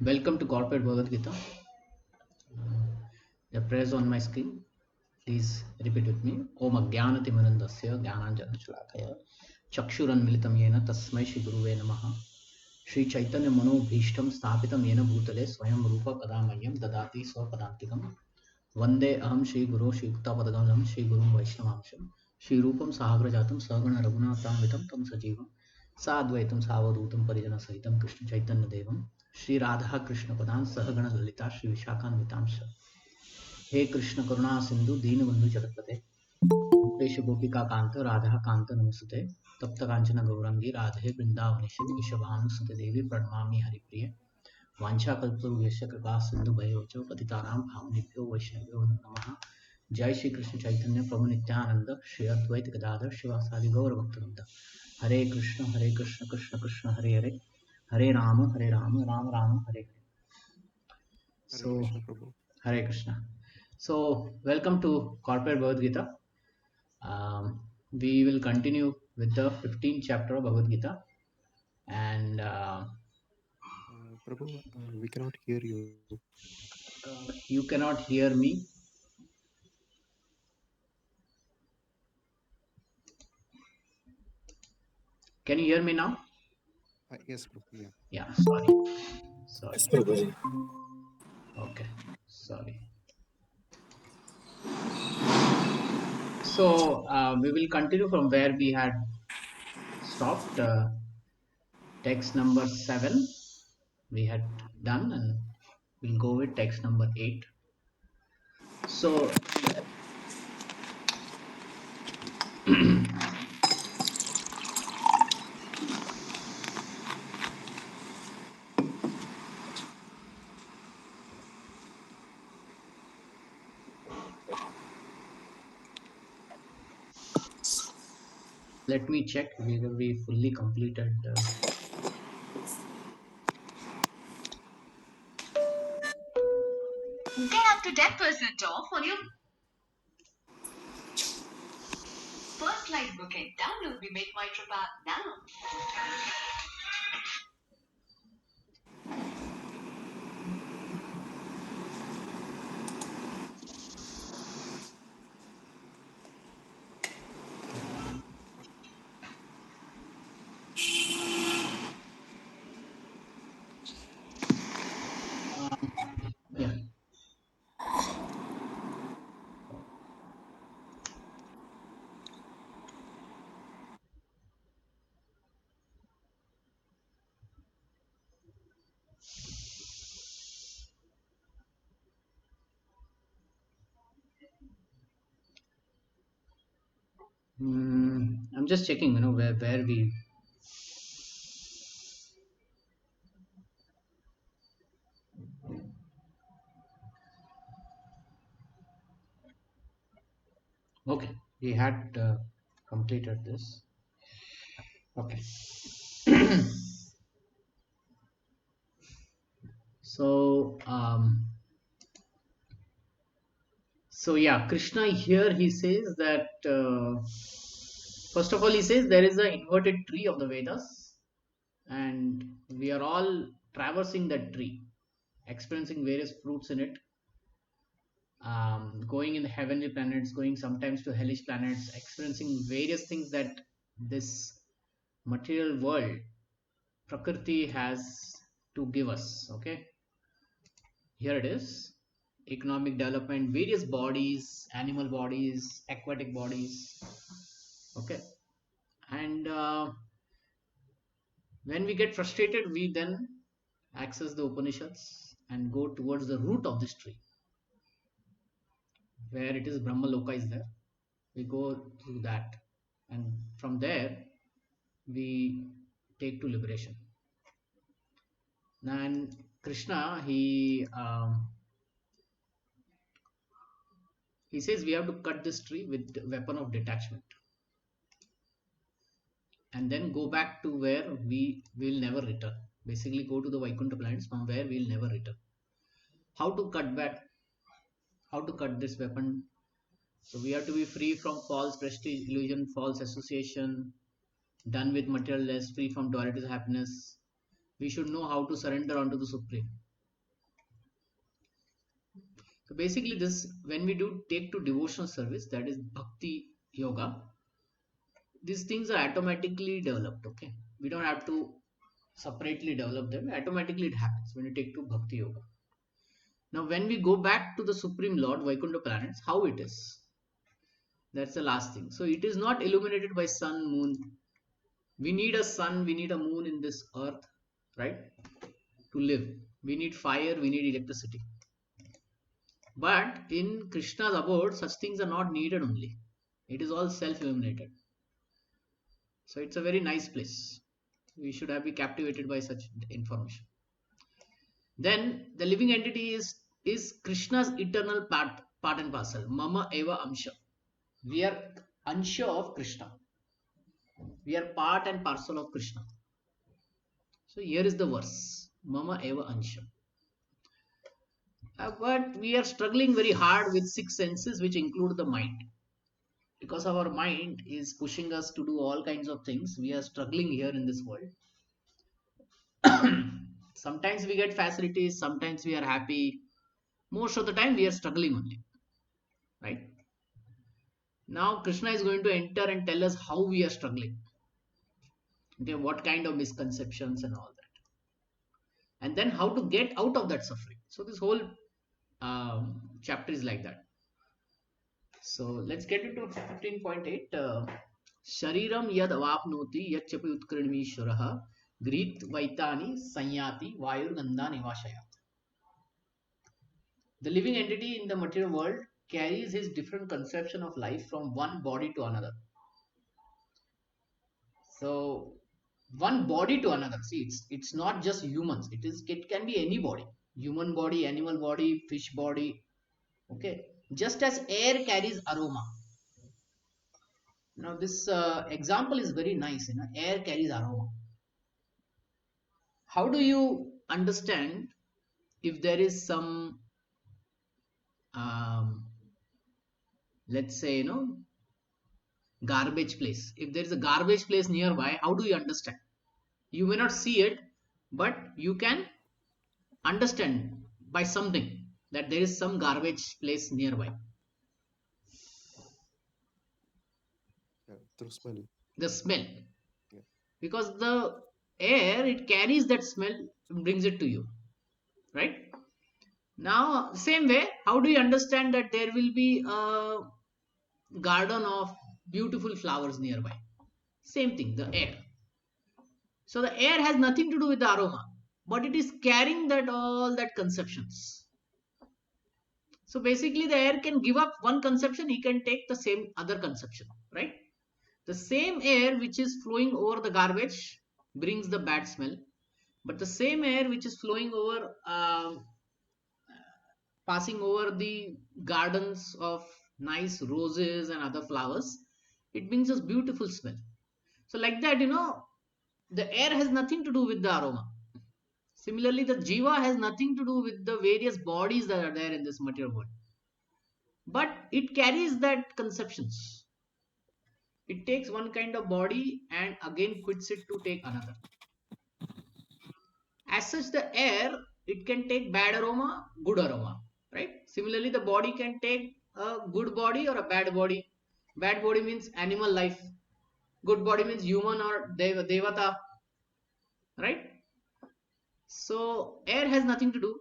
Welcome to Corporate Bhagavad Gita. The prayers on my screen. Please repeat with me. Om Ajnanatimirandasya Jnananjanachalakaya Chakshuranmilitam Yena Tasmai Shri Guruve Namaha Shri Chaitanya Manobhishtam Sthapitam Yena Bhutale Swayam Rupa Padamayam Dadati Swapadantikam Vande Aham Shri Guru Shri Yukta Padagalam Shri Gurum Vaishnavamsham Shri Rupam Sahagrajatam Sagana Raghunatham Vitam Tam Sajivam Sadvaitam Savadutam Parijana Sahitam Krishna Chaitanya Devam Shri Radha Krishna Padan Sahagana Lalita Shri Vishakan Vitamsha हे कृष्ण करुणा सिंधु दीनबंधु जगतपते गोपेश गोपिका कांत राधा कांत नमस्ते तप्त कांचन गौरांगी राधे वृंदावनेश्वरी वृषभानुसुते देवी प्रणमामि हरिप्रिय वाञ्छाकल्पतरुभ्यश्च कृपा सिंधु भयोच पतितानां भावनेभ्यो वैष्णवेभ्यो नमः। जय श्री कृष्ण चैतन्य प्रभु नित्यानंद श्री अद्वैत गदाधर शिवासादि गौर भक्तवृंद। हरे Krishna Krishna Krishna Hare Hare Hare Ram Ram Ram Hare Hare. Hare So Krishna Prabhu. Hare Krishna. So, welcome to Corporate Bhagavad Gita. We will continue with the 15th chapter of Bhagavad Gita, and Prabhu, we cannot hear you. you cannot hear me. Can you hear me now? Yes, Prabhu. Yeah. Yeah, sorry. Yes, Prabhuji. Okay, sorry. So, we will continue from where we had stopped. Text number 7 we had done, and we'll go with text number 8. So, let me check whether we fully completed. Get up to 10% off on your first flight booking. Download the Make My Trip app now. Yeah. I'm just checking, where we. Okay, we had completed this. Okay. So, yeah, Krishna here he says that first of all he says there is an inverted tree of the Vedas, and we are all traversing that tree, experiencing various fruits in it, going in the heavenly planets, going sometimes to hellish planets, experiencing various things that this material world, Prakriti, has to give us. Okay, here it is: economic development, various bodies, animal bodies, aquatic bodies. Okay, and when we get frustrated, we then access the Upanishads and go towards the root of this tree, where it is Brahma Loka is there. We go through that, and from there we take to liberation. And Krishna, he says we have to cut this tree with the weapon of detachment, and then go back to where we will never return. Basically, go to the Vaikuntha planets from where we will never return. How to cut back? How to cut this weapon? So we have to be free from false prestige, illusion, false association, done with material less, free from duality happiness. We should know how to surrender unto the Supreme. So basically this, when we do take to devotional service, that is bhakti yoga, these things are automatically developed. Okay, we don't have to separately develop them. Automatically it happens when you take to bhakti yoga. Now when we go back to the Supreme Lord, Vaikuntha planets, how it is? That's the last thing. So it is not illuminated by sun, moon. We need a sun, we need a moon in this earth, right? To live. We need fire, we need electricity. But in Krishna's abode, such things are not needed only. It is all self-illuminated. So it's a very nice place. We should have been captivated by such information. Then the living entity is Krishna's eternal part and parcel. Mama eva amsha. We are ansha of Krishna. We are part and parcel of Krishna. So here is the verse. Mama eva ansha. But we are struggling very hard with six senses, which include the mind. Because our mind is pushing us to do all kinds of things, we are struggling here in this world. Sometimes we get facilities, sometimes we are happy. Most of the time we are struggling only, right? Now Krishna is going to enter and tell us how we are struggling. Okay, what kind of misconceptions and all that. And then how to get out of that suffering. So this whole chapter is like that. So let's get into 15.8. Shariram yad avapnoti yachapi utkrinmishwarah grit vaitani sanyati vayur gandha nivashayat. The living entity in the material world carries his different conception of life from one body to another. So one body to another. See, it's not just humans. It can be any body. Human body, animal body, fish body. Okay. Just as air carries aroma. Now this example is very nice. Air carries aroma. How do you understand if there is some let's say garbage place? If there is a garbage place nearby, how do you understand? You may not see it, but you can understand by something that there is some garbage place nearby. Yeah, through smell. The smell. Yeah. Because the air, it carries that smell and brings it to you, right? Now same way, how do you understand that there will be a garden of beautiful flowers nearby? Same thing, the air. So the air has nothing to do with the aroma, but it is carrying that all that conceptions. So basically the air can give up one conception, he can take the same other conception, right? The same air which is flowing over the garbage brings the bad smell, but the same air which is flowing over passing over the gardens of nice roses and other flowers, it brings us beautiful smell. So like that, the air has nothing to do with the aroma. Similarly, the jiva has nothing to do with the various bodies that are there in this material world, but it carries that conceptions. It takes one kind of body and again quits it to take another. As such, the air, it can take bad aroma, good aroma, right? Similarly, the body can take a good body or a bad body. Bad body means animal life, good body means human or devata, right? So air has nothing to do,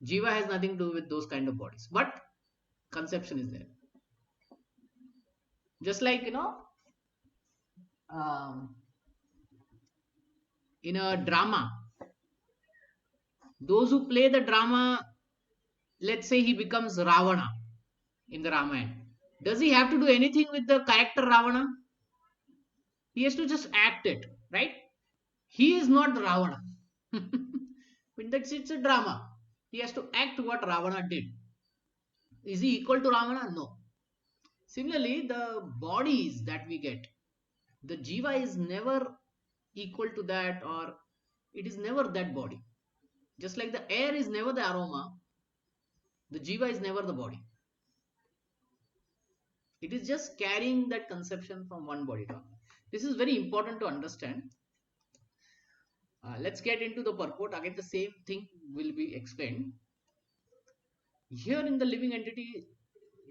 jiva has nothing to do with those kind of bodies, but conception is there. Just like um, in a drama, those who play the drama, let's say he becomes Ravana in the Ramayana. Does he have to do anything with the character Ravana? He has to just act it, right? He is not Ravana. But that's it's a drama. He has to act what Ravana did. Is he equal to Ravana? No. Similarly, the bodies that we get, the jiva is never equal to that, or it is never that body. Just like the air is never the aroma, the jiva is never the body. It is just carrying that conception from one body to another. This is very important to understand. Let's get into the purport. Again, the same thing will be explained. Here in the living entity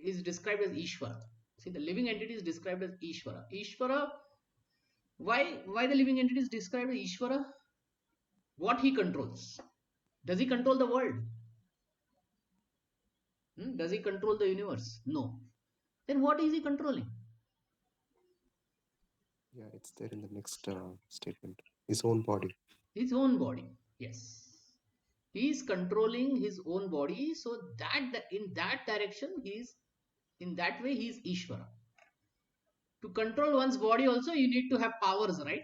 is described as Ishvara. See, the living entity is described as Ishvara. Ishvara, why the living entity is described as Ishvara? What he controls. Does he control the world? Does he control the universe? No. Then what is he controlling? Yeah, it's there in the next statement. His own body. His own body. Yes. He is controlling his own body, so that in that direction he is, in that way he is Ishvara. To control one's body also you need to have powers, right?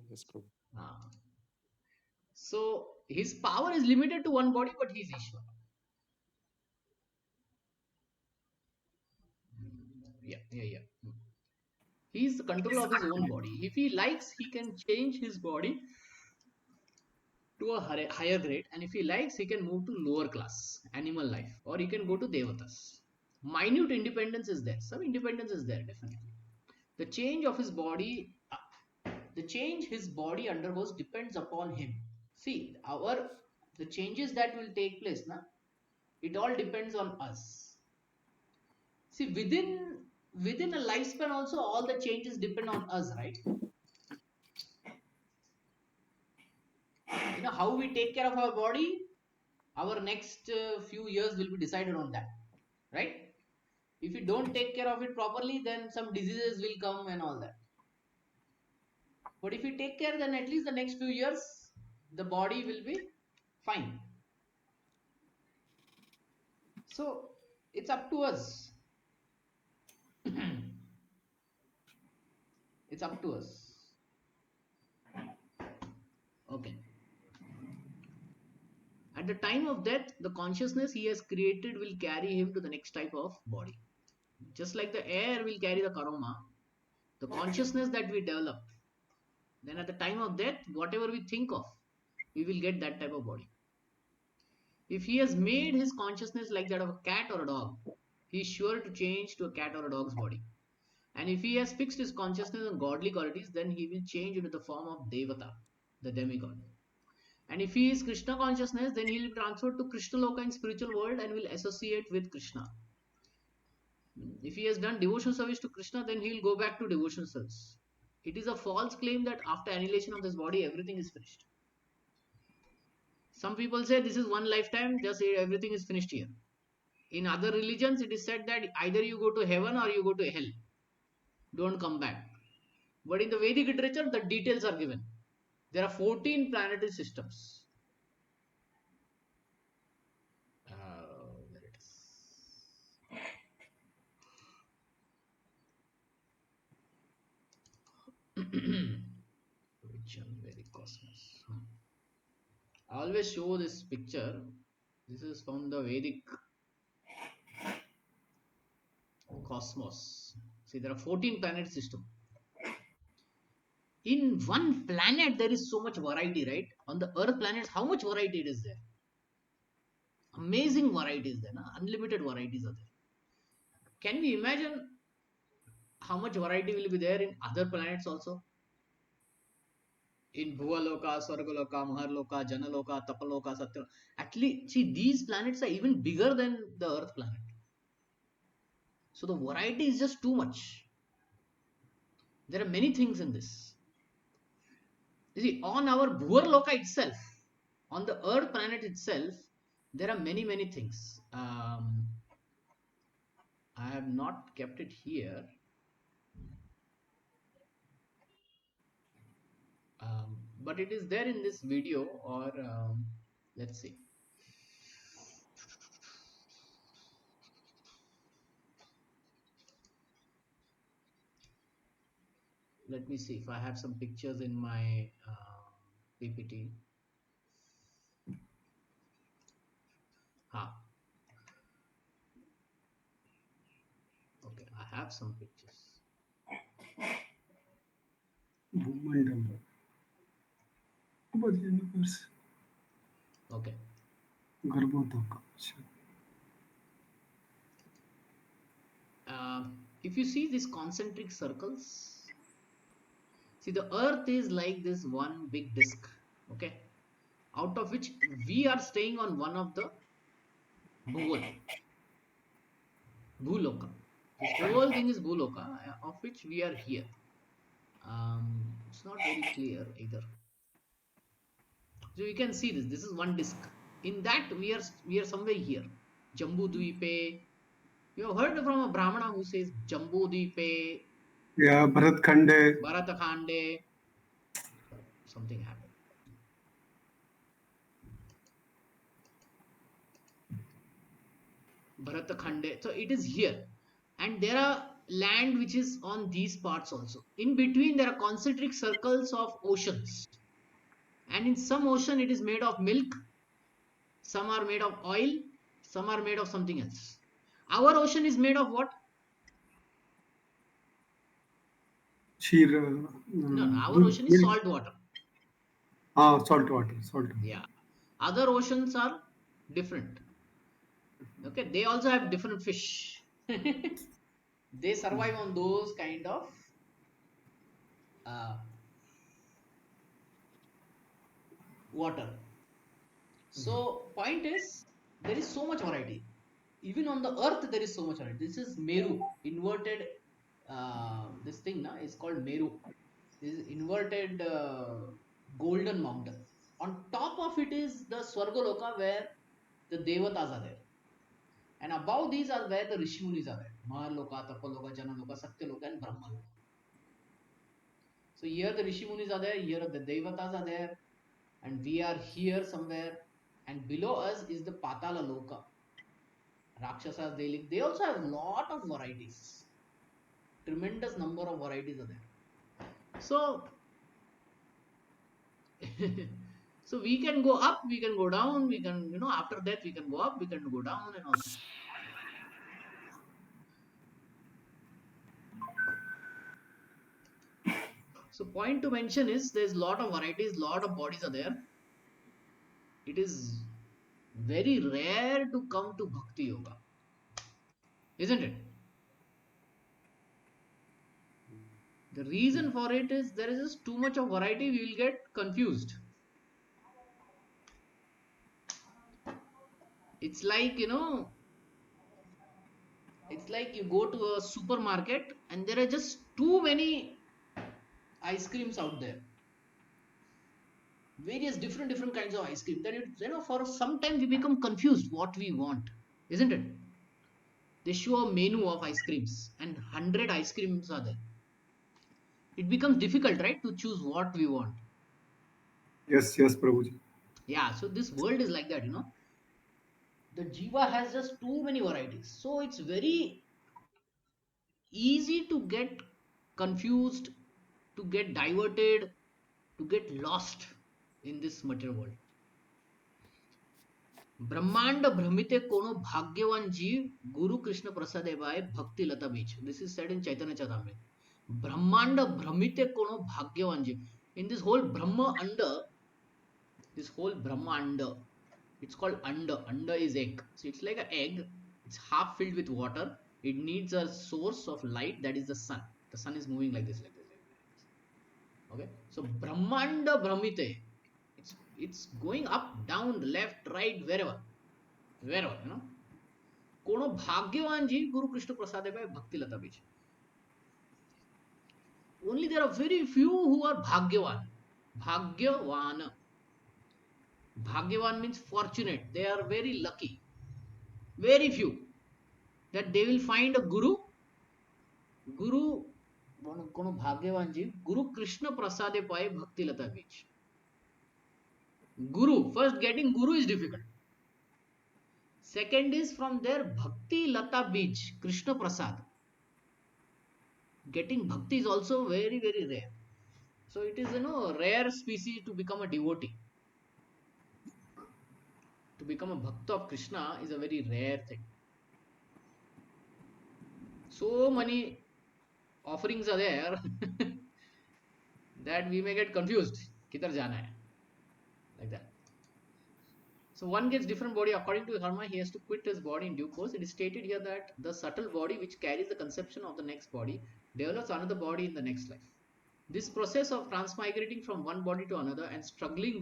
Yes, Prabhu. Ah. So his power is limited to one body, but he is Ishvara. Yeah. He is the control of his own body. If he likes, he can change his body to a higher grade, and if he likes, he can move to lower class, animal life, or he can go to devatas. Minute independence is there. Some independence is there, definitely. The change of his body, the change his body undergoes depends upon him. See, the changes that will take place, it all depends on us. See, within a lifespan also, all the changes depend on us, right? How we take care of our body, our next few years will be decided on that, right? If you don't take care of it properly, then some diseases will come and all that. But if you take care, then at least the next few years the body will be fine. So it's up to us. It's up to us. Okay. At the time of death, the consciousness he has created will carry him to the next type of body. Just like the air will carry the karma, the consciousness that we develop, then at the time of death, whatever we think of, we will get that type of body. If he has made his consciousness like that of a cat or a dog, he is sure to change to a cat or a dog's body. And if he has fixed his consciousness on godly qualities, then he will change into the form of Devata, the demigod. And if he is Krishna consciousness, then he will be transferred to Krishna Loka in spiritual world and will associate with Krishna. If he has done devotional service to Krishna, then he will go back to devotional service. It is a false claim that after annihilation of this body, everything is finished. Some people say this is one lifetime, just everything is finished here. In other religions, it is said that either you go to heaven or you go to hell. Don't come back. But in the Vedic literature, the details are given. There are 14 planetary systems. Where it is. Which one? Vedic cosmos. I always show this picture. This is from the Vedic cosmos. See, there are 14 planet system. In one planet, there is so much variety, right? On the Earth planets, how much variety it is there? Amazing varieties there, unlimited varieties are there. Can we imagine how much variety will be there in other planets also? In Bhuvaloka, Swargaloka, Maharloka, Janaloka, Tapaloka, Satya. Actually, see, these planets are even bigger than the Earth planet. So the variety is just too much. There are many things in this. You see, on our Bhuvarloka itself, on the Earth planet itself, there are many things. I have not kept it here. But it is there in this video, or let's see. Let me see if I have some pictures in my PPT. Okay, I have some pictures. Okay. If you see these concentric circles, See, the earth is like this one big disk, okay, out of which we are staying on one of the bhuval, bhuloka. This whole thing is bhuloka, of which we are here. It's not very clear either. So you can see this. This is one disk. In that we are somewhere here. Jambu Dvipe. You have heard from a Brahmana who says Jambu Dvipe, Yeah, Bharat Khande. Bharatakhande. Something happened. Bharatakhande. So it is here. And there are land which is on these parts also. In between there are concentric circles of oceans. And in some ocean it is made of milk, some are made of oil, some are made of something else. Our ocean is made of what? Sheer. No, our ocean is salt water. Salt water. Salt water. Yeah. Other oceans are different. Okay, they also have different fish. They survive on those kind of water. So point is, there is so much variety. Even on the earth, there is so much variety. This is Meru, inverted. This thing na, is called Meru. This is inverted golden mountain. On top of it is the Swargaloka where the Devatas are there. And above these are where the Rishmunis are there. Mahaloka, Tapaloka, Janaloka, Satyaloka and Brahmaloka. So here the Rishmunis are there, here the Devatas are there, and we are here somewhere. And below us is the Patala Loka. Rakshasas, they live. They also have a lot of varieties. Tremendous number of varieties are there. So, so we can go up, we can go down, we can, after that we can go up, we can go down and all. So point to mention is there's a lot of varieties, lot of bodies are there. It is very rare to come to Bhakti Yoga, isn't it? The reason for it is there is just too much of variety, we will get confused. It's like, it's like you go to a supermarket and there are just too many ice creams out there. Various different kinds of ice cream. Then for some time we become confused what we want, isn't it? They show a menu of ice creams and 100 ice creams are there. It becomes difficult, right, to choose what we want. Yes, Prabhuji. Yeah, so this world is like that, The Jiva has just too many varieties. So it's very easy to get confused, to get diverted, to get lost in this material world. ब्रह्मांड भ्रमिते कोनो भाग्यवान जीव गुरु कृष्ण प्रसादे bye भक्ति लता बीच. This is said in Chaitanya Charitamrita. ब्रह्मांड भ्रमिते कोनो भाग्यवान जीव. In this whole Brahma under, this whole Brahma under, it's called under. Under is egg. So it's like an egg. It's half filled with water. It needs a source of light, that is the sun. The sun is moving like this, like this, like this. Okay. So Brahmanda Brahmite. It's going up, down, left, right, wherever. कोनो भाग्यवान जी गुरु Krishna Prasad by Bhakti Lata Bij. Only there are very few who are Bhagyavan. Bhagyavan. Bhagyavan means fortunate. They are very lucky. Very few. That they will find a Guru. Guru, कोनो भाग्यवान जी गुरु कृष्ण प्रसादे पाए भक्ति लता बीच. Guru, first getting Guru is difficult. Second is from their Bhakti Lata Bij, Krishna Prasad. Getting Bhakti is also very, very rare. So it is, a rare species to become a devotee. To become a Bhakta of Krishna is a very rare thing. So many offerings are there that we may get confused. Kidhar jana hai? Like that. So one gets different body according to karma. He has to quit his body in due course. It is stated here that the subtle body which carries the conception of the next body develops another body in the next life. This process of transmigrating from one body to another and struggling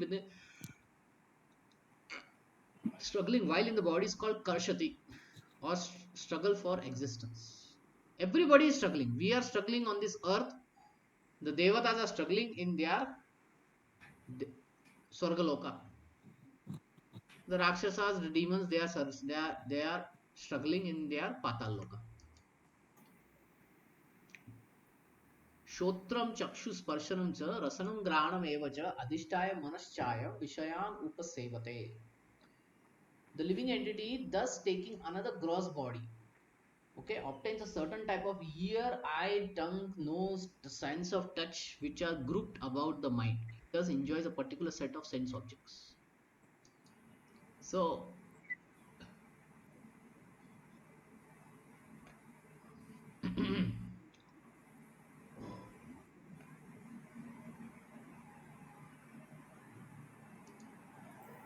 while in the body is called karshati, or struggle for existence. Everybody is struggling. We are struggling on this earth. The devatas are struggling in their Swargaloka. The Rakshasas, the demons, they are struggling in their Patal Loka. Shotram chakshu sparshanam cha rasanam granam eva cha adhishtaya manaschaya vishayan upasevate. The living entity, thus taking another gross body, okay, obtains a certain type of ear, eye, tongue, nose, the sense of touch, which are grouped about the mind. It thus enjoys a particular set of sense objects. So,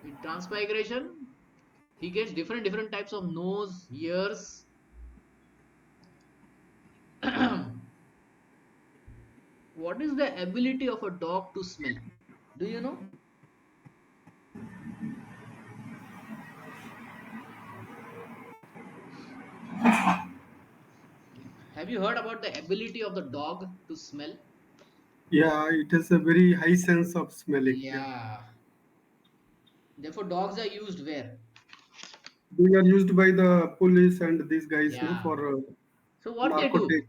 in transmigration, he gets different types of nose, ears. What is the ability of a dog to smell? Do you know? Have you heard about the ability of the dog to smell? Yeah, it has a very high sense of smelling. Yeah. Yeah. Therefore, dogs are used where? They are used by the police and these guys, no, Yeah. for So what they do? narcotics.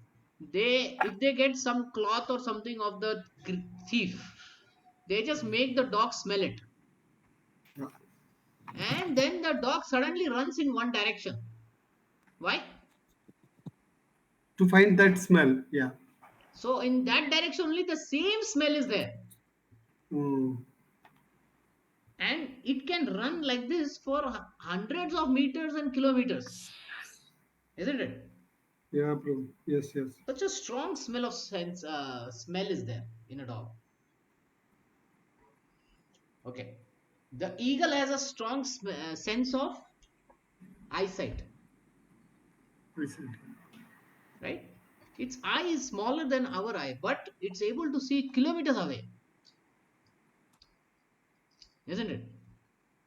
If they get some cloth or something of the thief, they just make the dog smell it, Yeah. and then the dog suddenly runs in one direction. Why? To find that smell. Yeah. So in that direction only the same smell is there, Mm. and it can run like this for hundreds of meters and kilometers, isn't it? Yeah, bro. Yes, yes. Such a strong smell is there in a dog. Okay, the eagle has a strong sense of eyesight, I said. right? Its eye is smaller than our eye, but it's able to see kilometers away, isn't it?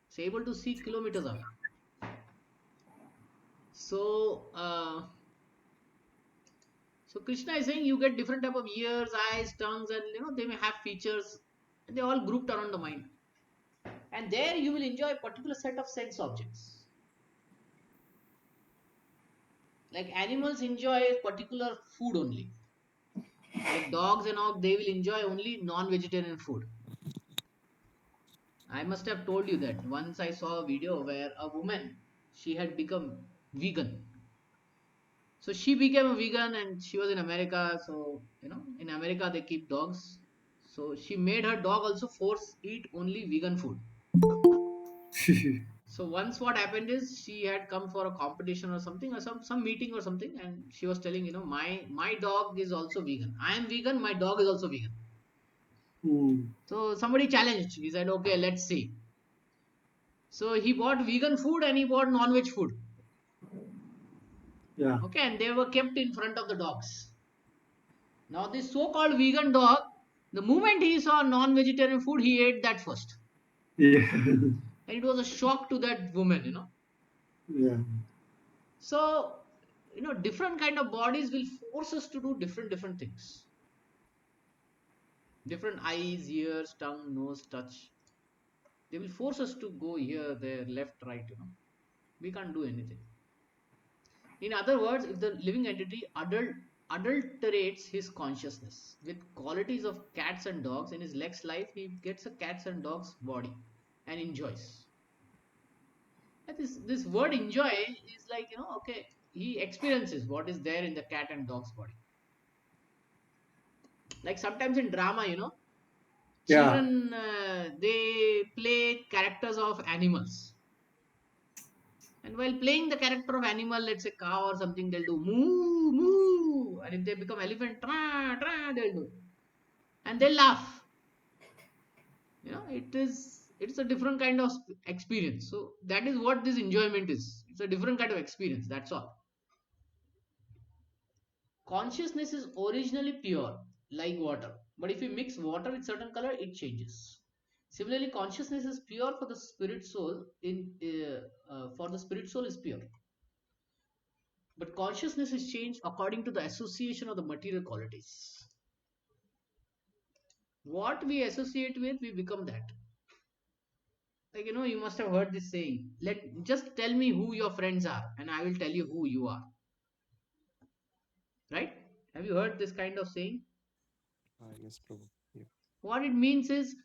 It's able to see kilometers away. So so Krishna is saying you get different type of ears, eyes, tongues, and they may have features, and they all grouped around the mind. And there you will enjoy a particular set of sense objects. Like animals enjoy particular food only. Like dogs and all, they will enjoy only non-vegetarian food. I must have told you that once I saw a video where a woman, she had become vegan. So she became a vegan and she was in America. So, in America they keep dogs. So she made her dog also force eat only vegan food. So once what happened is she had come for a competition or something, or some meeting or something, and she was telling, my dog is also vegan. I am vegan, my dog is also vegan. Mm. So somebody challenged. He said, okay, let's see. So he bought vegan food and he bought non-veg food. Yeah. Okay, and they were kept in front of the dogs. Now this so-called vegan dog, the moment he saw non-vegetarian food, he ate that first. Yeah. And it was a shock to that woman. Yeah. So, different kind of bodies will force us to do different things. Different eyes, ears, tongue, nose, touch. They will force us to go here, there, left, right. We can't do anything. In other words, if the living entity adulterates his consciousness with qualities of cats and dogs, in his next life he gets a cats and dogs body and enjoys. And this word enjoy is like, okay, he experiences what is there in the cat and dog's body. Like sometimes in drama, Yeah. children, they play characters of animals, and while playing the character of animal, let's say cow or something, they'll do moo moo, and if they become elephant, tra tra, they'll do, and they laugh. It's a different kind of experience. So that is what this enjoyment is. It's a different kind of experience, that's all. Consciousness is originally pure, like water. But if you mix water with certain color, it changes. Similarly, consciousness is pure for the spirit soul. For the spirit soul is pure, but consciousness is changed according to the association of the material qualities. What we associate with, we become that. Like, you must have heard this saying, just tell me who your friends are and I will tell you who you are. Right? Have you heard this kind of saying? Yes, Prabhu. Yeah. What it means is,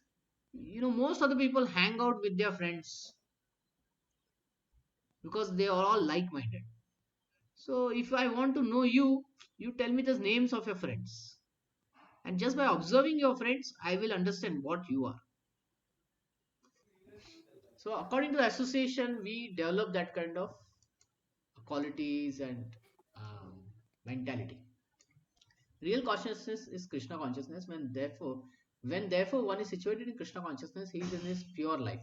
most of the people hang out with their friends because they are all like-minded. So if I want to know you, you tell me the names of your friends. And just by observing your friends, I will understand what you are. So according to the association, we develop that kind of qualities and mentality. Real consciousness is Krishna consciousness. When therefore one is situated in Krishna consciousness, he is in his pure life.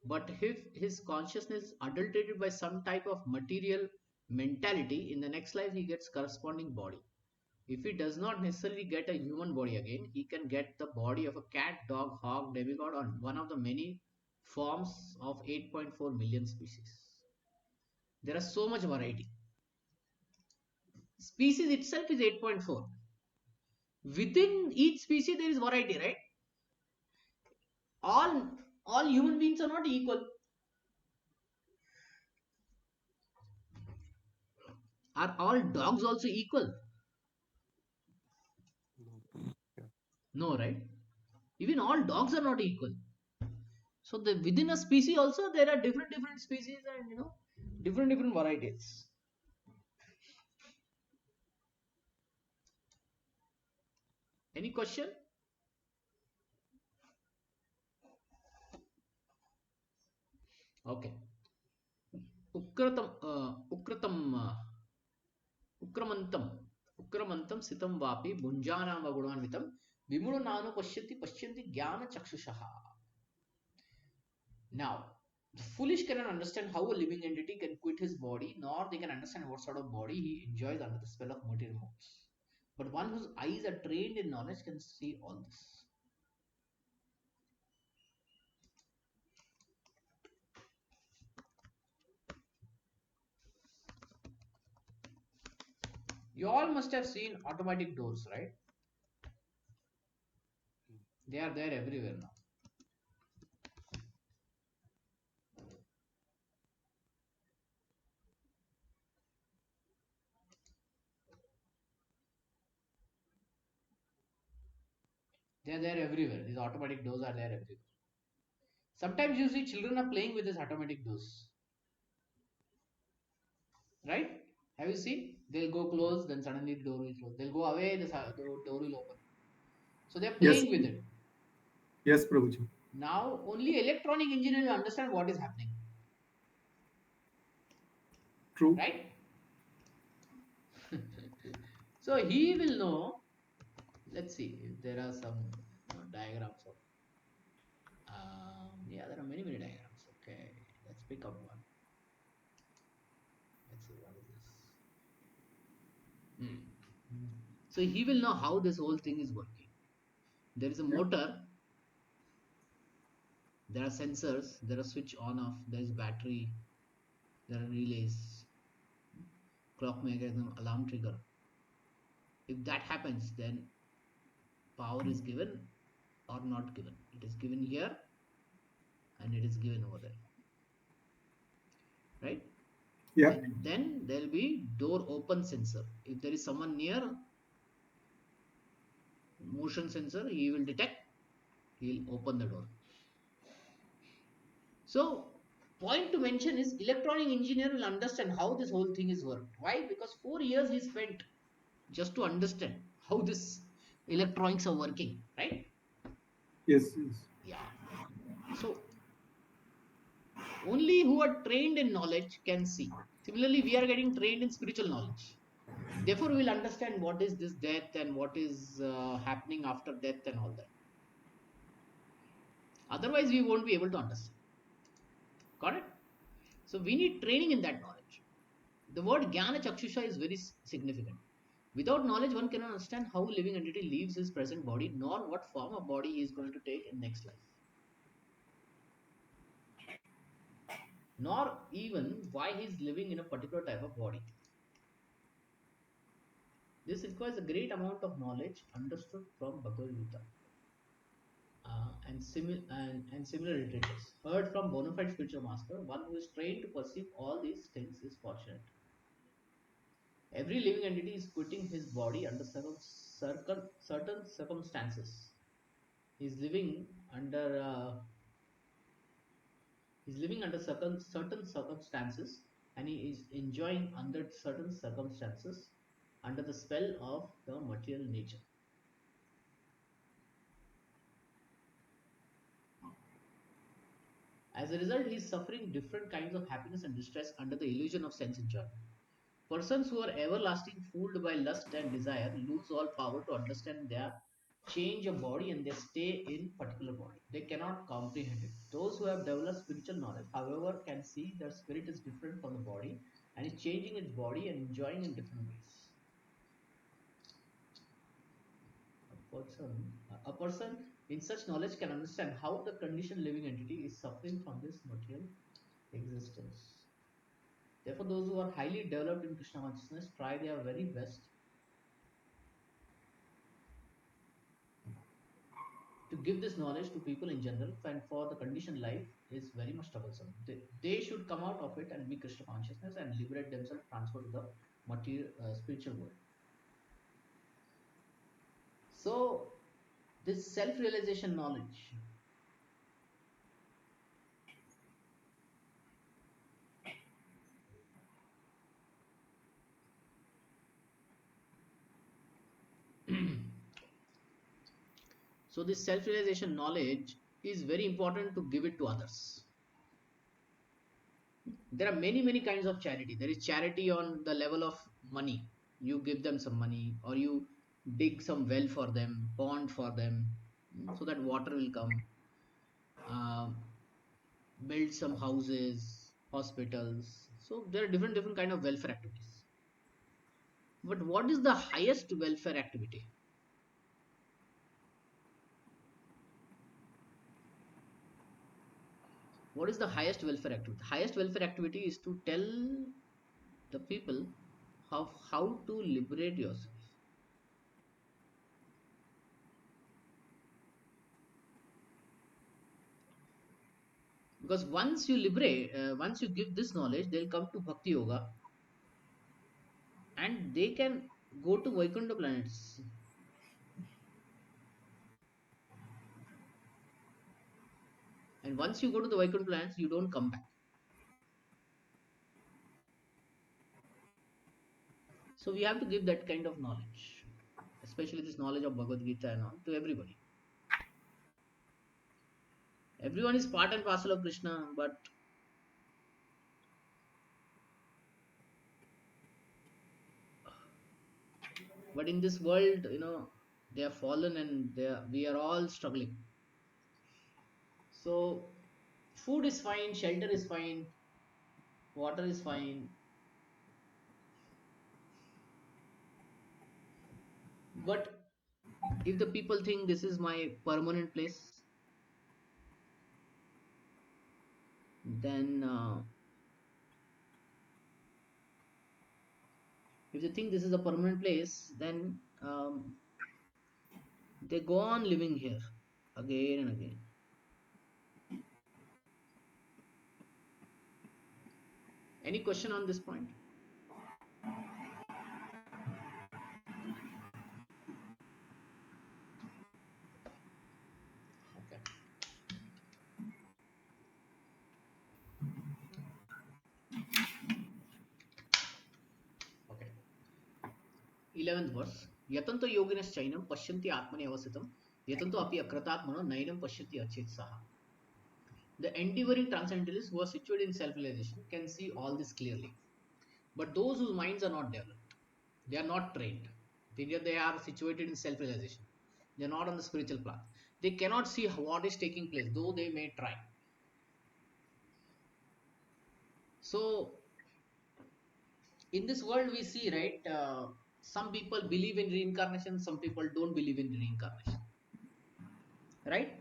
But if his consciousness is adulterated by some type of material mentality, in the next life he gets corresponding body. If he does not necessarily get a human body again, he can get the body of a cat, dog, hog, demigod, or one of the many forms of 8.4 million species. There is so much variety. Species itself is 8.4. Within each species there is variety, right? All human beings are not equal. Are all dogs also equal? No. Yeah. No, right? Even all dogs are not equal. So within a species also there are different species and different varieties. Any question? Okay. Ukramantam Ukramantam sitam vapi bhunjanam vaguණान्वितं vimulo nano pashyanti jnana chakshushaha. Now, the foolish cannot understand how a living entity can quit his body, nor they can understand what sort of body he enjoys under the spell of material modes. But one whose eyes are trained in knowledge can see all this. You all must have seen automatic doors, right? They are there everywhere now. They are there everywhere. These automatic doors are there everywhere. Sometimes you see children are playing with these automatic doors. Right? Have you seen? They'll go close, then suddenly the door will close. They'll go away, the door will open. So they're Yes, playing with it. yes, Prabhuji. Now only electronic engineer will understand what is happening. True. Right? So he will know. Let's see if there are some diagrams of. Yeah, there are many diagrams. Okay, let's pick up one. Let's see what is this. So he will know how this whole thing is working. There is a Yeah. motor. There are sensors. There are switch on off. There is battery. There are relays. Clock mechanism, alarm trigger. If that happens, then power is given or not given. It is given here and it is given over there. Right? Yeah. And then there will be door open sensor. If there is someone near, motion sensor, he will detect, he will open the door. So point to mention is electronic engineer will understand how this whole thing is worked. Why? Because 4 years he spent just to understand how this electronics are working, right? Yes, yes. Yeah. So only who are trained in knowledge can see. Similarly, we are getting trained in spiritual knowledge. Therefore, we will understand what is this death and what is happening after death and all that. Otherwise, we won't be able to understand. Got it? So we need training in that knowledge. The word Jnana Chakshusha is very significant. Without knowledge, one cannot understand how living entity leaves his present body, nor what form of body he is going to take in next life, nor even why he is living in a particular type of body. This requires a great amount of knowledge understood from Bhagavad Gita and similar literatures. Heard from bona fide spiritual master, one who is trained to perceive all these things is fortunate. Every living entity is quitting his body under certain circumstances. He is living under certain circumstances, and he is enjoying under certain circumstances under the spell of the material nature. As a result, he is suffering different kinds of happiness and distress under the illusion of sense enjoyment. Persons who are everlasting fooled by lust and desire lose all power to understand their change of body, and they stay in particular body. They cannot comprehend it. Those who have developed spiritual knowledge, however, can see that spirit is different from the body and is changing its body and enjoying in different ways. A person in such knowledge can understand how the conditioned living entity is suffering from this material existence. Therefore, those who are highly developed in Krishna consciousness try their very best to give this knowledge to people in general, and for the conditioned life is very much troublesome. They should come out of it and be Krishna consciousness and liberate themselves, transfer to the material spiritual world. So this self-realization knowledge so this self-realization knowledge is very important to give it to others. There are many kinds of charity. There is charity on the level of money. You give them some money, or you dig some well for them, pond for them, so that water will come. Build some houses, hospitals. So there are different kind of welfare activities. But what is the highest welfare activity? What is the highest welfare activity? The highest welfare activity is to tell the people how to liberate yourself. Because once you give this knowledge, they'll come to Bhakti Yoga and they can go to Vaikuntha planets. And once you go to the Vaikuntha planets, you don't come back. So we have to give that kind of knowledge, especially this knowledge of Bhagavad Gita and all, to everybody. Everyone is part and parcel of Krishna, but in this world, they are fallen and we are all struggling. So food is fine, shelter is fine, water is fine, but if the people think this is my permanent place, then if they think this is a permanent place, then they go on living here again and again. Any question on this point? Okay. Okay. 11th verse. Yatanto yoginas chainam pashyanti atmani avasitam yatanto api akratatmano nainam pashyati achet saha. The endeavoring transcendentalists who are situated in self-realization can see all this clearly. But those whose minds are not developed, they are not trained, they are situated in self-realization. They are not on the spiritual path. They cannot see what is taking place, though they may try. So, in this world, we see, right? some people believe in reincarnation, some people don't believe in reincarnation, right?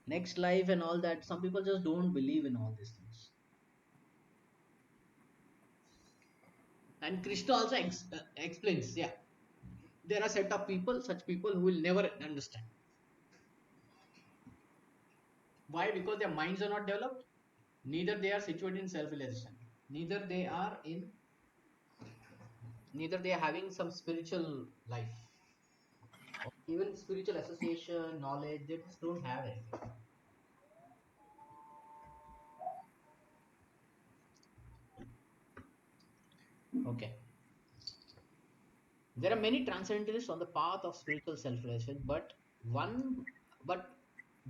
Next life and all that, some people just don't believe in all these things. And Krishna also explains, yeah, there are set of people, such people who will never understand. Why? Because their minds are not developed, neither they are situated in self-realization, neither they are in, neither they are having some spiritual life, or even spiritual association, knowledge, they just don't have it. Okay. There are many transcendentalists on the path of spiritual self-realization, one but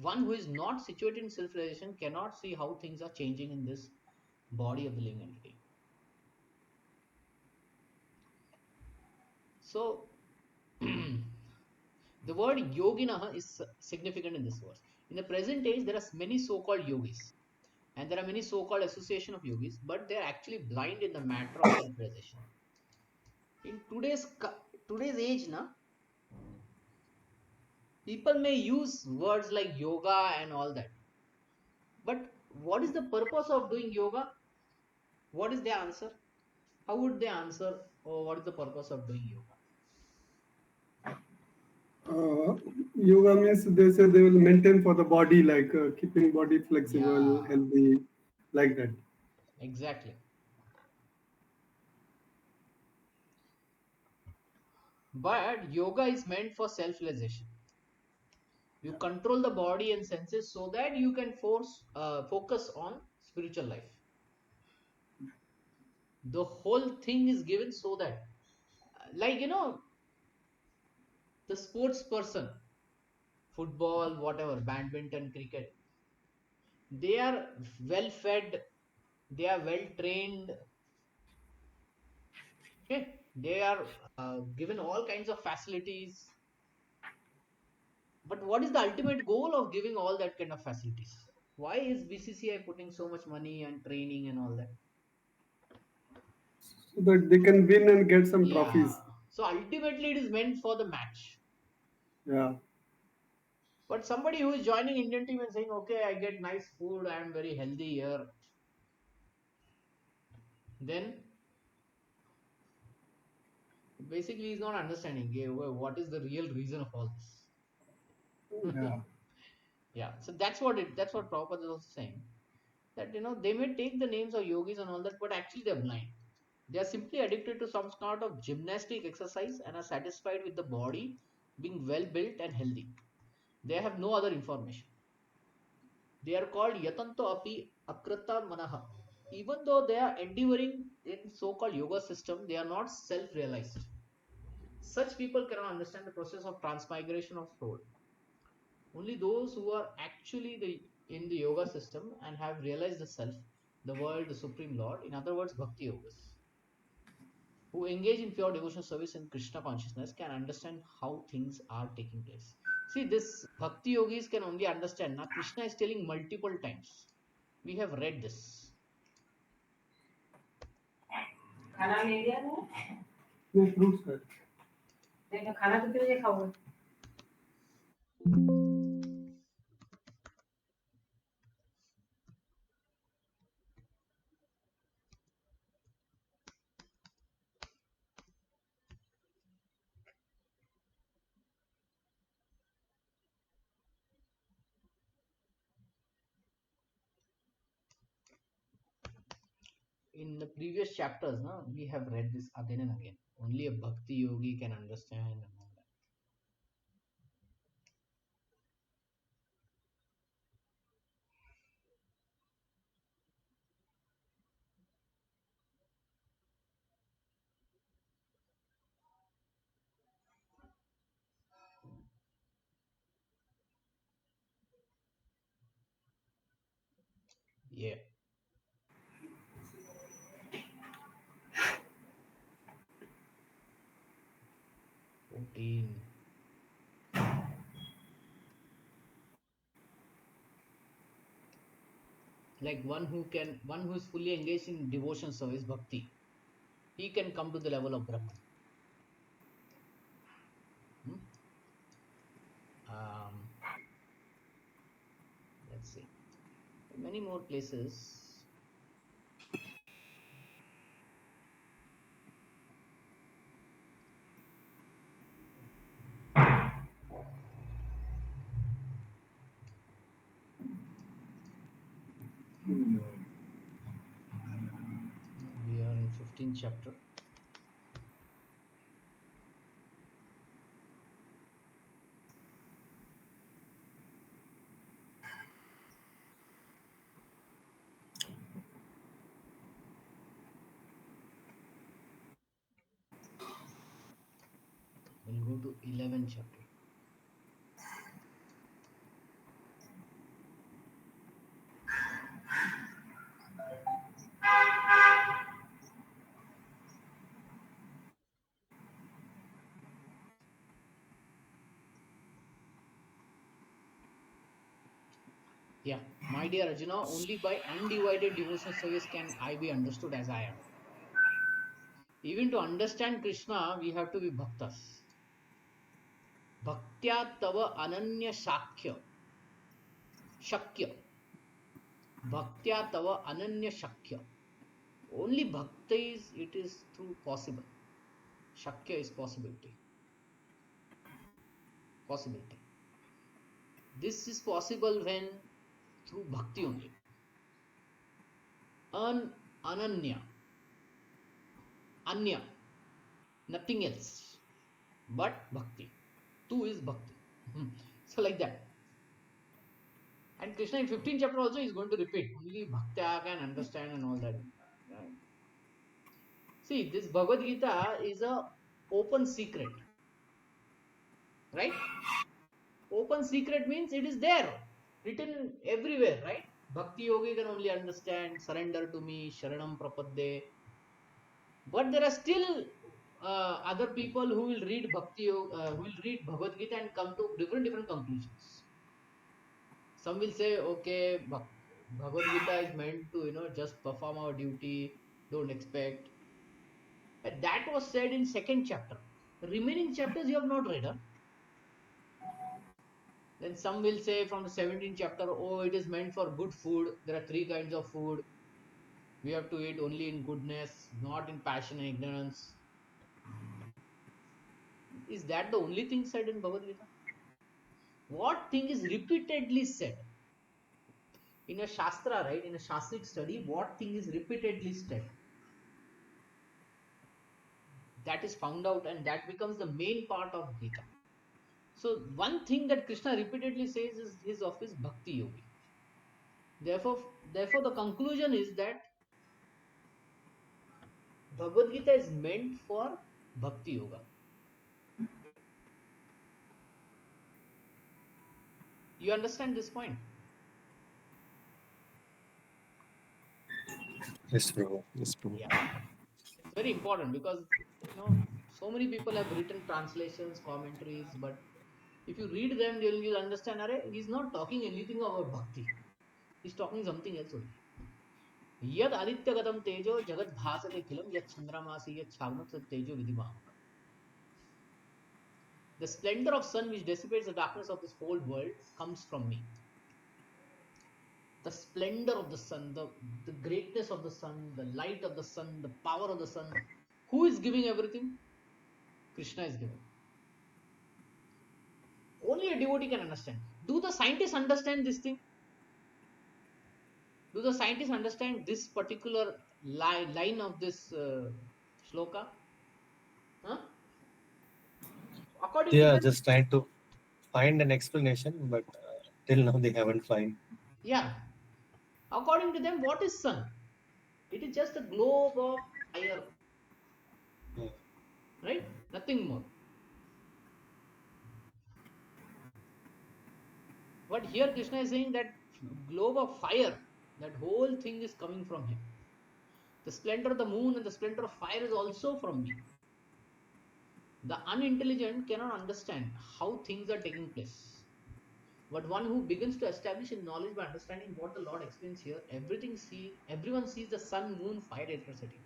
one who is not situated in self-realization cannot see how things are changing in this body of the living entity. So the word yoginaha is significant in this verse. In the present age, there are many so-called yogis, and there are many so-called association of yogis, but they are actually blind in the matter of self-realization. In today's age, na, people may use words like yoga and all that, but what is the purpose of doing yoga? What is their answer? How would they answer? Or what is the purpose of doing yoga? Yoga means they say they will maintain for the body, like keeping body flexible, Yeah, healthy, like that. exactly. But yoga is meant for self-realization. You control the body and senses so that you can focus on spiritual life. The whole thing is given so that, like, the sports person, football, whatever, badminton, cricket, they are well fed, they are well trained, okay? They are given all kinds of facilities. But what is the ultimate goal of giving all that kind of facilities? Why is BCCI putting so much money and training and all that? So that they can win and get some Yeah. trophies. So ultimately, it is meant for the match. Yeah. But somebody who is joining Indian team and saying, "Okay, I get nice food, I am very healthy here," then basically he's not understanding, okay, what is the real reason of all this. Yeah. Yeah. So that's what Prabhupada is also saying, that they may take the names of yogis and all that, but actually they're blind. They are simply addicted to some sort of gymnastic exercise and are satisfied with the body being well built and healthy. They have no other information. They are called yatanto api akrita manaha. Even though they are endeavoring in so-called yoga system, they are not self-realized. Such people cannot understand the process of transmigration of soul. Only those who are actually in the yoga system and have realized the self, the world, the supreme lord, in other words, bhakti yogas, who engage in pure devotional service in Krishna consciousness, can understand how things are taking place. See, this bhakti yogis can only understand. Now, Krishna is telling multiple times. We have read this. खाना ले लिया ना? No fruits, sir. देखो खाना तो तेरे खाओगे. In the previous chapters, no, we have read this again and again. Only a bhakti yogi can understand and all that. Yeah. 14. Like one who is fully engaged in devotion service, bhakti. he can come to the level of Brahman. Let's see. Many more places. We are in 15th chapter. We'll go to 11th chapter. Yeah, my dear Arjuna, only by undivided devotional service can I be understood as I am. Even to understand Krishna, we have to be bhaktas. Bhaktya tava ananya shakya. Shakya. Bhaktya tava ananya shakya. Only bhakta is, it is through possible. Shakya is possibility. Possibility. This is possible when through bhakti only. Ananya. Anya. Nothing else but bhakti. Two is bhakti. So like that. And Krishna in 15th chapter also is going to repeat. Only bhaktya can understand and all that. Right? See, this Bhagavad Gita is a open secret. Right? Open secret means it is there. Written everywhere, right? Bhakti yogi can only understand, surrender to me, Sharanam Prapadde. But there are still other people who will read who will read Bhagavad Gita and come to different conclusions. Some will say, okay, Bhagavad Gita is meant to just perform our duty, don't expect. And that was said in second chapter. The remaining chapters you have not read. Huh? Then some will say from the 17th chapter, oh, it is meant for good food. There are three kinds of food. We have to eat only in goodness, not in passion and ignorance. Is that the only thing said in Bhagavad Gita? What thing is repeatedly said? In a Shastra, right? In a Shastric study, what thing is repeatedly said? That is found out and that becomes the main part of Gita. So one thing that Krishna repeatedly says is his of his bhakti yogi. Therefore, the conclusion is that Bhagavad Gita is meant for bhakti yoga. You understand this point? Yes, Prabhu. Yes, Prabhu. Yeah. It's very important because so many people have written translations, commentaries, but if you read them, you'll understand. He's not talking anything about bhakti. He's talking something else only. Yad adityagatam tejo jagat bhasate khilam yad chandramasi yad chhagnat tejo vidima. The splendor of sun which dissipates the darkness of this whole world comes from me. The splendor of the sun, the greatness of the sun, the light of the sun, the power of the sun. Who is giving everything? Krishna is giving. Only a devotee can understand. Do the scientists understand this thing? Do the scientists understand this particular line of this shloka? Huh? According to Yeah, them, just trying to find an explanation, but till now they haven't found. yeah. According to them, what is sun? It is just a globe of fire, Yeah. right? Nothing more. But here Krishna is saying that globe of fire, that whole thing is coming from him. The splendor of the moon and the splendor of fire is also from me. The unintelligent cannot understand how things are taking place. But one who begins to establish in knowledge by understanding what the Lord explains here, everyone sees the sun, moon, fire, electricity.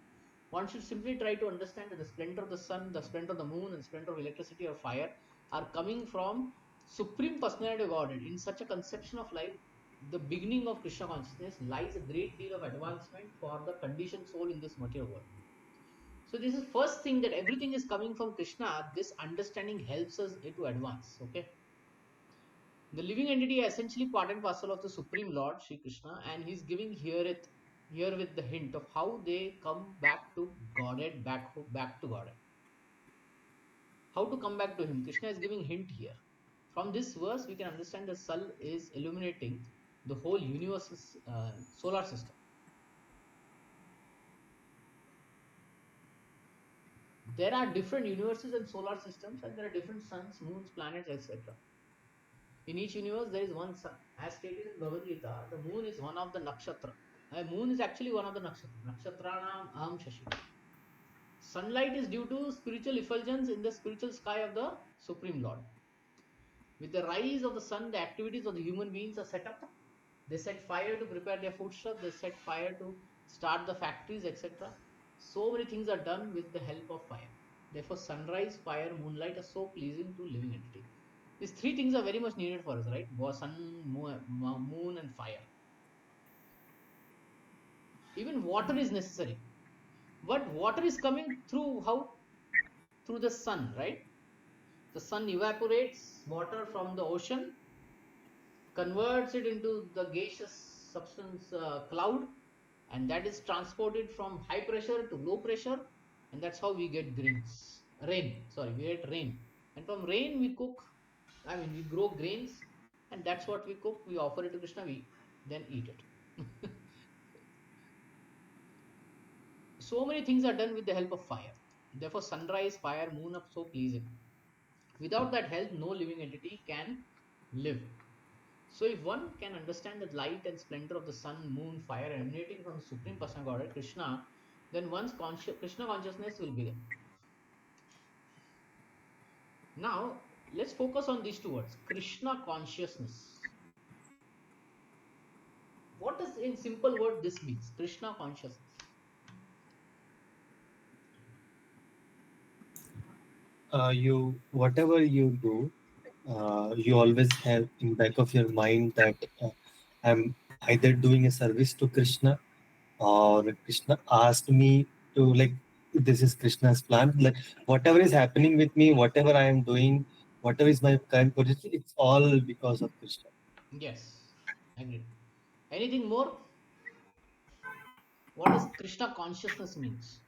One should simply try to understand that the splendor of the sun, the splendor of the moon, and the splendor of electricity or fire are coming from Supreme Personality of Godhead. In such a conception of life, the beginning of Krishna consciousness lies a great deal of advancement for the conditioned soul in this material world. So this is first thing, that everything is coming from Krishna. This understanding helps us to advance. Okay. The living entity is essentially part and parcel of the Supreme Lord Sri Krishna, and he's giving here with the hint of how they come back to Godhead, back to Godhead. How to come back to him? Krishna is giving hint here. From this verse, we can understand the sun is illuminating the whole universe's solar system. There are different universes and solar systems, and there are different suns, moons, planets, etc. In each universe, there is one sun. As stated in Bhagavad Gita, the moon is one of the nakshatra. The moon is actually one of the nakshatra. Nakshatranam aham shashi. Sunlight is due to spiritual effulgence in the spiritual sky of the Supreme Lord. With the rise of the sun, the activities of the human beings are set up. They set fire to prepare their foodstuff. They set fire to start the factories, etc. So many things are done with the help of fire. Therefore, sunrise, fire, moonlight are so pleasing to living entity. These three things are very much needed for us, right? Sun, moon, and fire. Even water is necessary. But water is coming through how? Through the sun, right? The sun evaporates water from the ocean, converts it into the gaseous substance cloud, and that is transported from high pressure to low pressure, and that's how we get we get rain. And from rain we cook, we grow grains, and that's what we cook. We offer it to Krishna, we then eat it. So many things are done with the help of fire. Therefore, sunrise, fire, moon are so pleasing. Without that help, no living entity can live. So, if one can understand the light and splendor of the sun, moon, fire emanating from the Supreme Personal Godhead, Krishna, then one's Krishna consciousness will begin. Now, let's focus on these two words, Krishna consciousness. What does, in simple word, this means? Krishna consciousness. Whatever you do, you always have in back of your mind that I'm either doing a service to Krishna, or Krishna asked me to, like, this is Krishna's plan. Like, whatever is happening with me, whatever I am doing, whatever is my current position, it's all because of Krishna. Yes, agreed. Anything more? What does Krishna consciousness means?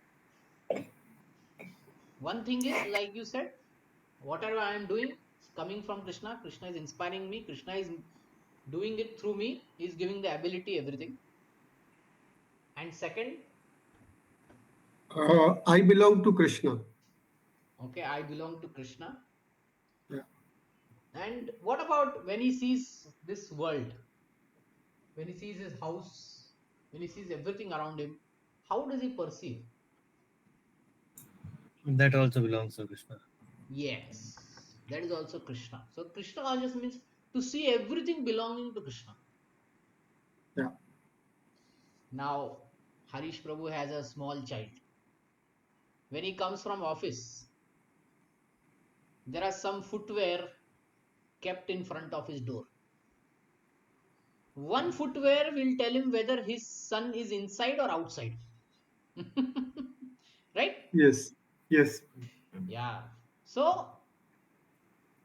One thing is, like you said, whatever I am doing is coming from Krishna. Krishna is inspiring me. Krishna is doing it through me. He is giving the ability, everything. And second, I belong to Krishna. okay, I belong to Krishna. Yeah. And what about when he sees this world? When he sees his house, when he sees everything around him, how does he perceive? That also belongs to Krishna. Yes, that is also Krishna. So Krishna consciousness means to see everything belonging to Krishna. Yeah. Now, Harish Prabhu has a small child. When he comes from office, there are some footwear kept in front of his door. One footwear will tell him whether his son is inside or outside. Right? Yes. Yes. Yeah. So,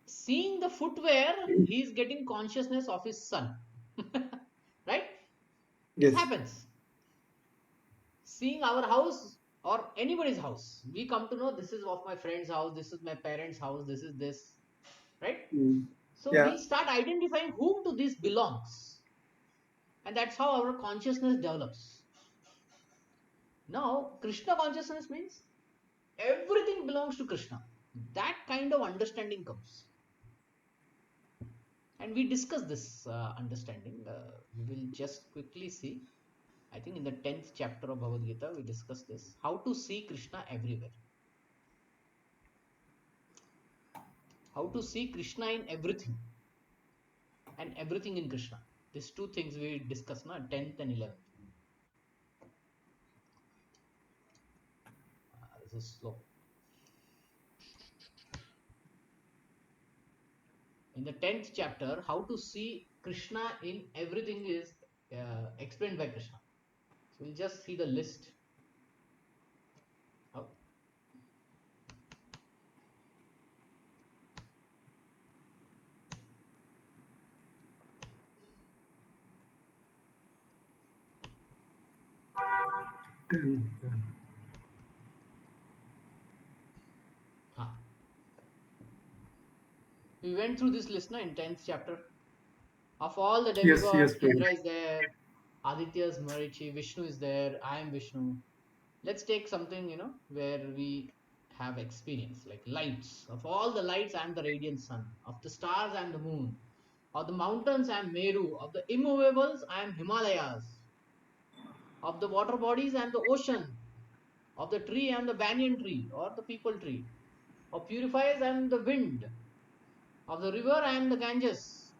seeing the footwear, he is getting consciousness of his son. Right? This Yes. happens. Seeing our house or anybody's house, we come to know this is of my friend's house, this is my parents' house, this is this. Right? So Yeah. we start identifying whom to this belongs. And that's how our consciousness develops. Now, Krishna consciousness means everything belongs to Krishna. That kind of understanding comes. And we discuss this understanding. We will just quickly see. I think in the 10th chapter of Bhagavad Gita, we discuss this. How to see Krishna everywhere. How to see Krishna in everything. And everything in Krishna. These two things we discuss now, 10th and 11th. This is slow. In the 10th chapter, how to see Krishna in everything is explained by Krishna. So we'll just see the list. Oh. We went through this list in 10th chapter. Of all the demigods, Yes, Indra Prabhu. is there, Aditya is Marichi, Vishnu is there, I am Vishnu. Let's take something, where we have experience, like lights. Of all the lights, I am the radiant sun. Of the stars, I am the moon. Of the mountains, I am Meru. Of the immovables, I am Himalayas. Of the water bodies, I am the ocean. Of the tree, I am the banyan tree or the peepal tree. Of purifiers, I am the wind. Of the river, I am the Ganges.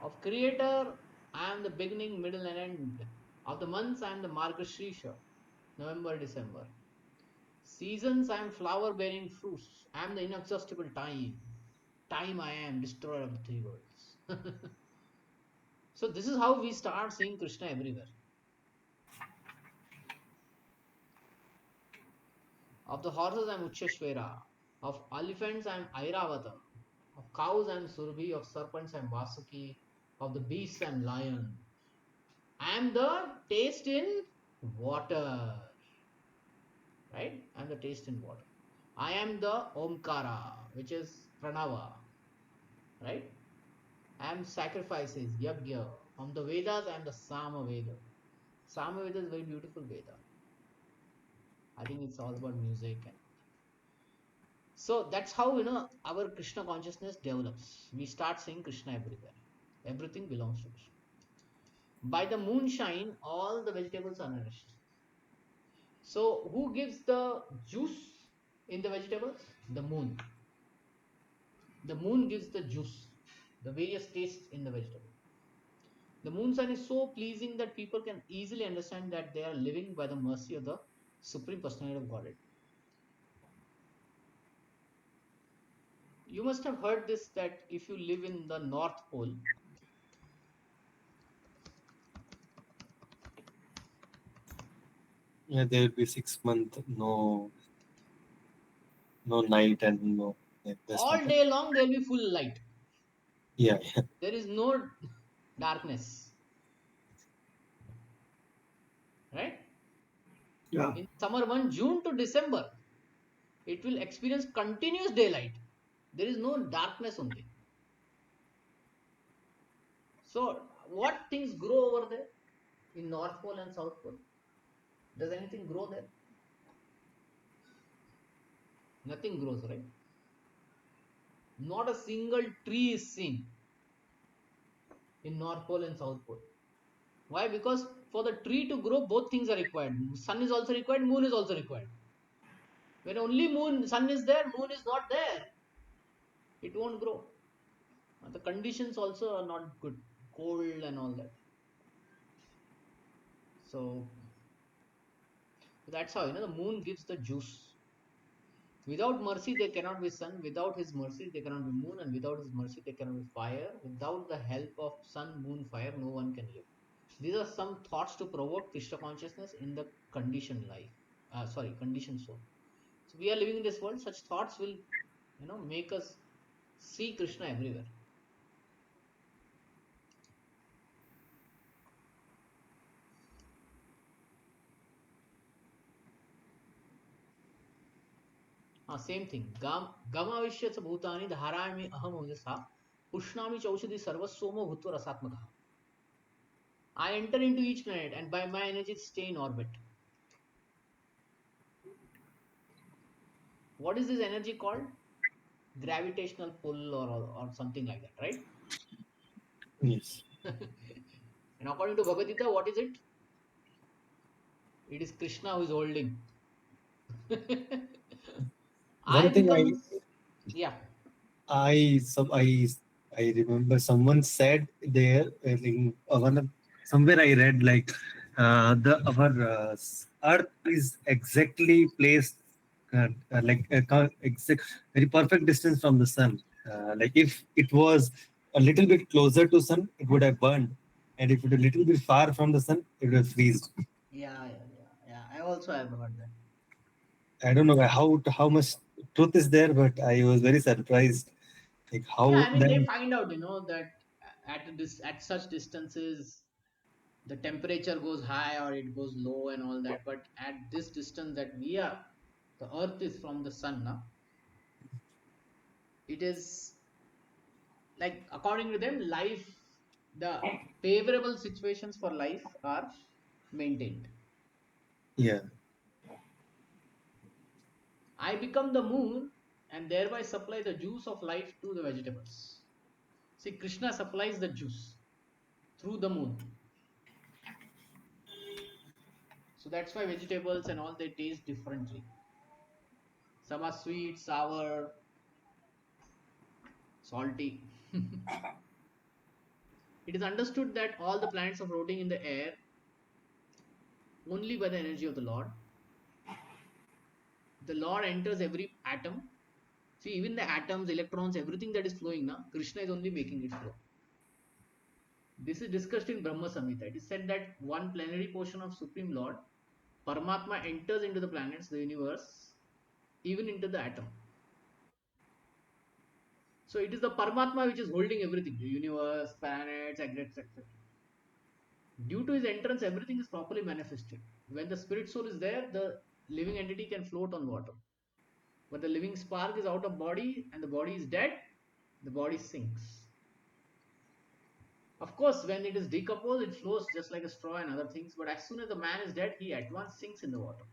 Of creator, I am the beginning, middle, and end. Of the months, I am the Margashrisha, November, December. Seasons, I am flower bearing fruits. I am the inexhaustible time. Time I am, destroyer of the three worlds. So this is how we start seeing Krishna everywhere. Of the horses, I am Ucheshwara. Of elephants, I am Airavata. Of cows, I am Surabhi. Of serpents, I am Vasuki. Of the beasts, I am lion. I am the taste in water. Right? I am the taste in water. I am the Omkara, which is Pranava. Right? I am sacrifices, Yagya. From the Vedas, I am the Sama Veda. Sama Veda is a very beautiful Veda. I think it's all about music. So that's how, our Krishna consciousness develops. We start seeing Krishna everywhere. Everything belongs to Krishna. By the moonshine, all the vegetables are nourished. So who gives the juice in the vegetables? The moon. The moon gives the juice, the various tastes in the vegetable. The moon sign is so pleasing that people can easily understand that they are living by the mercy of the Supreme Personality of Godhead. You must have heard this, that if you live in the North Pole, Yeah, there will be 6 months, no night and no. There's all nothing. day long there will be full light. Yeah. There is no darkness. Right? Yeah. In summer month, June to December, it will experience continuous daylight. There is no darkness only. So, what things grow over there in North Pole and South Pole? Does anything grow there? Nothing grows, right? Not a single tree is seen in North Pole and South Pole. Why? Because for the tree to grow, both things are required. Sun is also required, moon is also required. When only sun is there, moon is not there, it won't grow. The conditions also are not good, cold and all that. So that's how, the moon gives the juice. Without mercy, there cannot be sun. Without his mercy, there cannot be moon. And without his mercy, there cannot be fire. Without the help of sun, moon, fire, no one can live. These are some thoughts to provoke Krishna consciousness in the conditioned life. Conditioned soul. So we are living in this world. Such thoughts will, make us see Krishna everywhere. Same thing. Gamavishya bhutani dharami aham ojasa pushnami chaushadi sarvasomo bhutva rasatmaka. I enter into each planet and by my energy stay in orbit. What is this energy called? Gravitational pull or something like that, right? Yes. And according to Bhagavad Gita, what is it? It is Krishna who is holding. I One thing become, yeah. I remember someone said there, somewhere I read, like, the our Earth is exactly placed very perfect distance from the sun. Like if it was a little bit closer to sun, it would have burned, and if it a little bit far from the sun, it would have freezed. Yeah. I also have heard that. I don't know how much truth is there, but I was very surprised, like Yeah, how I mean they then. find out, that at such distances the temperature goes high or it goes low and all that. But at this distance that we are, the Earth is from the sun now. It is like according to them, the favorable situations for life are maintained. Yeah, I become the moon and thereby supply the juice of life to the vegetables. See, Krishna supplies the juice through the moon. So that's why vegetables and all they taste differently. Some are sweet, sour, salty. It is understood that all the planets are floating in the air only by the energy of the Lord. The Lord enters every atom. See, even the atoms, electrons, everything that is flowing now, Krishna is only making it flow. This is discussed in Brahma Samhita. It is said that one plenary portion of Supreme Lord, Paramatma, enters into the planets, the universe, even into the atom. So it is the Paramatma which is holding everything, the universe, planets, etc. Due to his entrance, everything is properly manifested. When the spirit soul is there, the living entity can float on water. But the living spark is out of body and the body is dead, the body sinks. Of course, when it is decomposed, it flows just like a straw and other things. But as soon as the man is dead, he at once sinks in the water.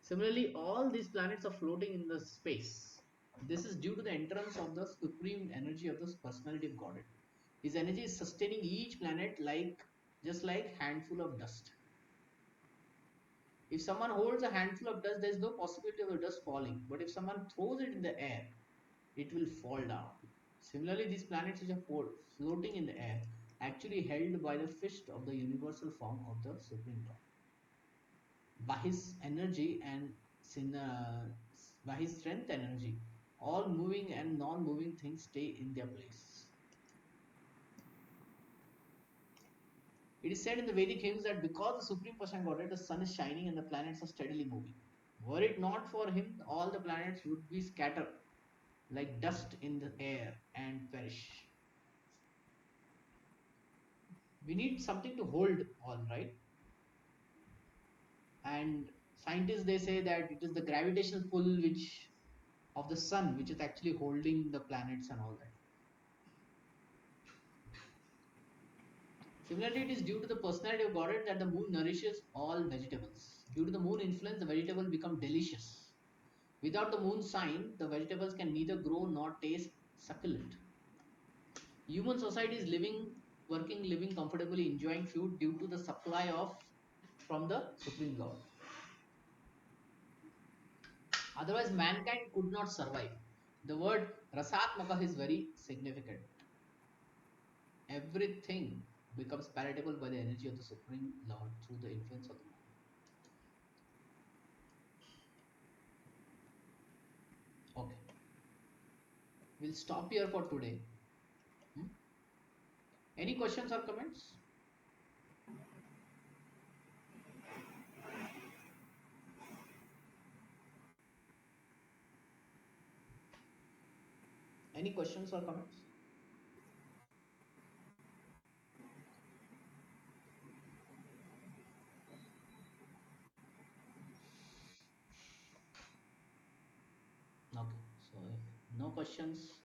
Similarly, all these planets are floating in the space. This is due to the entrance of the supreme energy of the personality of Godhead. His energy is sustaining each planet just like handful of dust. If someone holds a handful of dust, there is no possibility of the dust falling. But if someone throws it in the air, it will fall down. Similarly, these planets which are floating in the air actually held by the fist of the universal form of the Supreme Lord. By his energy and by his strength energy, all moving and non-moving things stay in their place. It is said in the Vedic hymns that because the Supreme Person Godhead, the sun is shining and the planets are steadily moving. Were it not for him, all the planets would be scattered like dust in the air and perish. We need something to hold all, right? And scientists they say that it is the gravitational pull which of the sun which is actually holding the planets and all that. Similarly, it is due to the personality of Godhead that the moon nourishes all vegetables. Due to the moon influence, the vegetable become delicious. Without the moon sign, the vegetables can neither grow nor taste succulent. Human society is living comfortably, enjoying food due to the supply of from the Supreme Lord. Otherwise, mankind could not survive. The word rasatmaka is very significant. Everything becomes palatable by the energy of the Supreme Lord through the influence of the moon. Okay, we'll stop here for today. Hmm? Any questions or comments? Any questions or comments? Okay, so if no questions,